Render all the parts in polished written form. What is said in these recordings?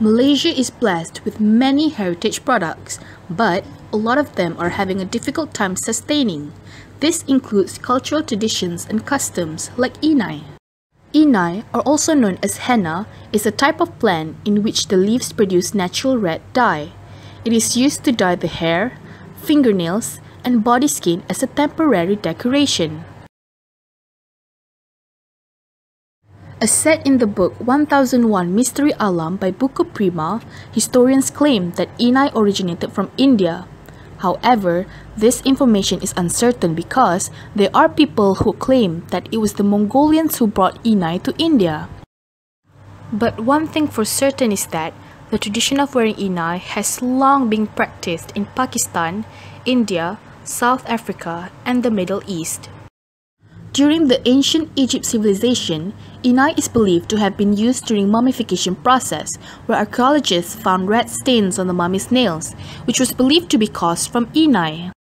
Malaysia is blessed with many heritage products, but a lot of them are having a difficult time sustaining. This includes cultural traditions and customs like Inai. Inai, or also known as henna, is a type of plant in which the leaves produce natural red dye. It is used to dye the hair, fingernails, and body skin as a temporary decoration. As said in the book 1001 Misteri Alam by Buku Prima, historians claim that Inai originated from India. However, this information is uncertain because there are people who claim that it was the Mongolians who brought Inai to India. But one thing for certain is that the tradition of wearing Inai has long been practiced in Pakistan, India, South Africa, and the Middle East. During the ancient Egypt civilization, Inai is believed to have been used during mummification process, where archaeologists found red stains on the mummy's nails, which was believed to be caused from Inai.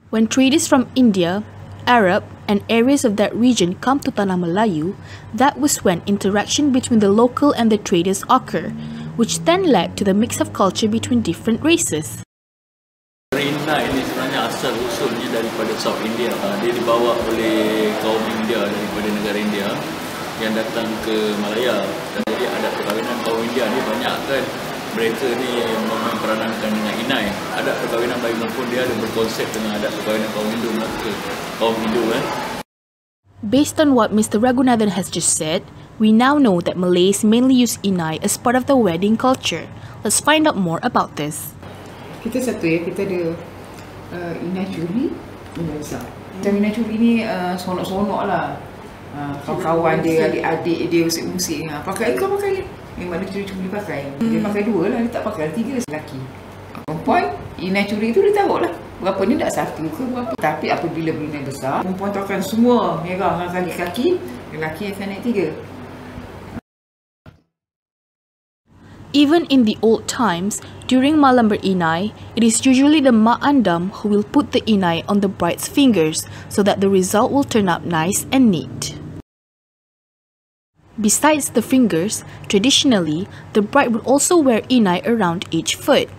When traders from India, Arab, and areas of that region come to Tanah Melayu, that was when interaction between the local and the traders occur, which then led to the mix of culture between different races. Inai ini sebenarnya asal usulnya daripada South India. Dia dibawa oleh kaum India daripada negara India yang datang ke Malaya. Jadi ada perkahwinan kaum India ni banyak kan. Mereka ni memperanankan dengan Inai. Ada perkahwinan bayi pun dia ada berkonsep dengan ada perkahwinan kaum Hindu Melaka. Kaum Hindu kan. Based on what Mr. Raghunathan has just said, we now know that Malays mainly use Inai as part of the wedding culture. Let's find out more about this. Kita kita ada Inai curi, Inai besar. Inai curi ni sonok-sonok lah. Kawan-kawan dia, adik-adik dia musik-musik. Pakai kau pakai. Memang dia curi-curi pakai. Dia pakai dua lah, dia tak pakai tiga lelaki. Perempuan, Inai curi tu dia taruh lah. Berapa ni tak satu ke berapa. Tapi apabila Inai besar, perempuan tu akan semua merah kaki-kaki, lelaki akan naik tiga. Even in the old times, during malam ber-Inai, it is usually the mak andam who will put the Inai on the bride's fingers so that the result will turn out nice and neat. Besides the fingers, traditionally, the bride would also wear Inai around each foot.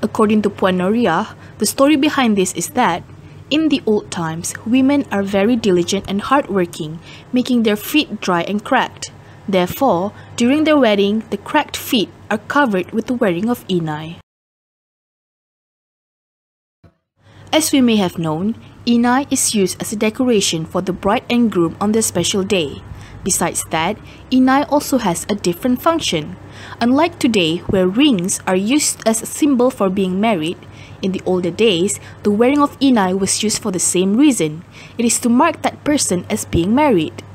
According to Puan, the story behind this is that, in the old times, women are very diligent and hardworking, making their feet dry and cracked. Therefore, during their wedding, the cracked feet are covered with the wearing of Inai. As we may have known, Inai is used as a decoration for the bride and groom on their special day. Besides that, Inai also has a different function. Unlike today, where rings are used as a symbol for being married, in the older days, the wearing of Inai was used for the same reason. It is to mark that person as being married.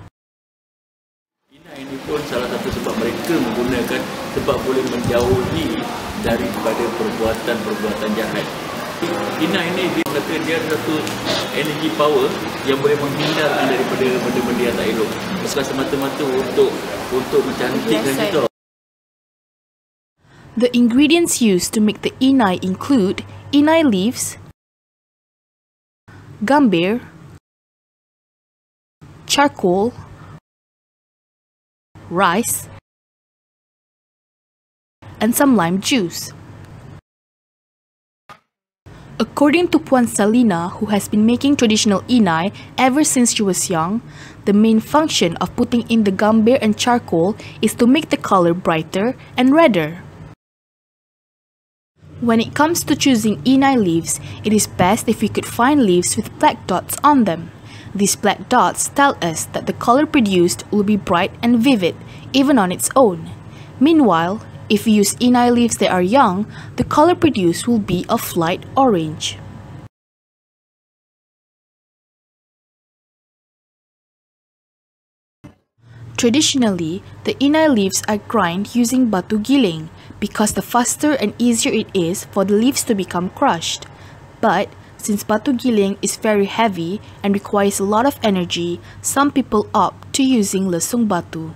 Ini pun salah satu sebab mereka menggunakan sebab boleh menjauhi daripada perbuatan-perbuatan jahat. Inai ini dia kata dia ada satu energy power yang boleh menghindarkan daripada benda-benda yang tak elok. Bukan semata-mata untuk mencantikkan kita. The ingredients used to make the Inai include Inai leaves, gambir, charcoal, rice, and some lime juice. According to Puan Salina, who has been making traditional Inai ever since she was young, the main function of putting in the gambir and charcoal is to make the color brighter and redder. When it comes to choosing Inai leaves, it is best if we could find leaves with black dots on them. These black dots tell us that the color produced will be bright and vivid, even on its own. Meanwhile, if we use Inai leaves that are young, the color produced will be of light orange. Traditionally, the Inai leaves are ground using batu giling because the faster and easier it is for the leaves to become crushed. But since batu giling is very heavy and requires a lot of energy, some people opt to using lesung batu.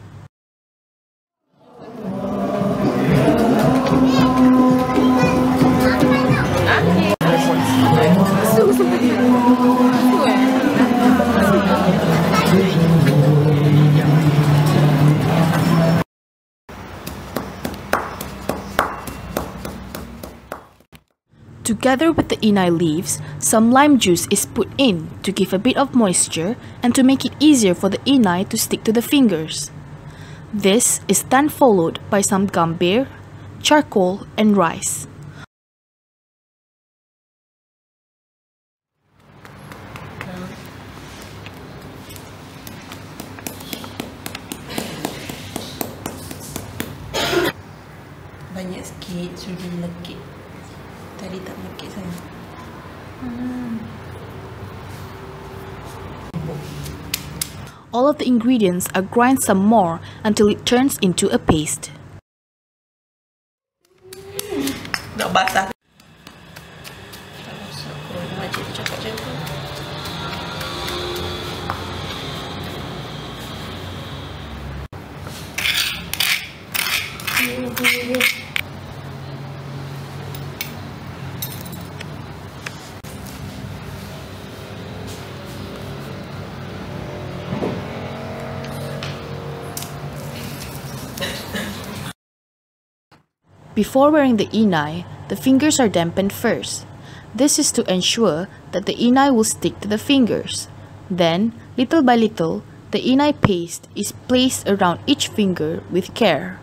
Together with the inai leaves, some lime juice is put in to give a bit of moisture and to make it easier for the inai to stick to the fingers. This is then followed by some gambir, charcoal and rice. Banyak sikit sudah melekit. Tadi tak melekit sangat. All of the ingredients are grind some more until it turns into a paste. Dah basah. Tak basah kot. Makcik tu cakap macam tu. Before wearing the inai, the fingers are dampened first. This is to ensure that the inai will stick to the fingers. Then, little by little, the inai paste is placed around each finger with care.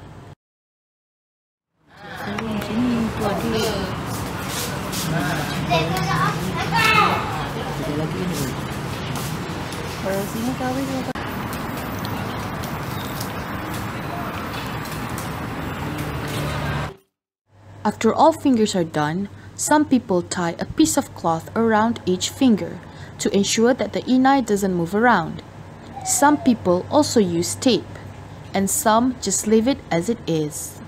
After all fingers are done, some people tie a piece of cloth around each finger to ensure that the inai doesn't move around. Some people also use tape, and some just leave it as it is.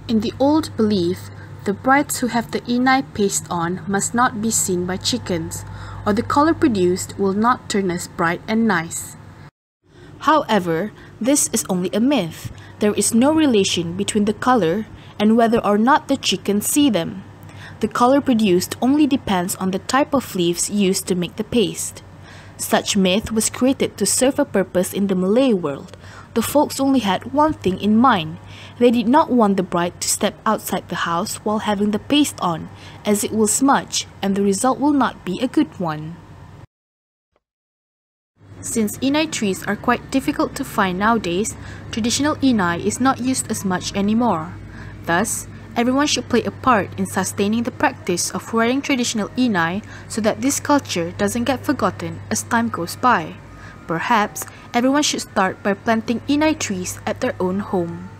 In the old belief, the brides who have the inai paste on must not be seen by chickens, or the color produced will not turn as bright and nice. However, this is only a myth. There is no relation between the color and whether or not the chickens see them. The color produced only depends on the type of leaves used to make the paste. Such myth was created to serve a purpose in the Malay world. The folks only had one thing in mind. They did not want the bride to step outside the house while having the paste on, as it will smudge and the result will not be a good one. Since inai trees are quite difficult to find nowadays, traditional inai is not used as much anymore. Thus, everyone should play a part in sustaining the practice of wearing traditional inai so that this culture doesn't get forgotten as time goes by. Perhaps, everyone should start by planting inai trees at their own home.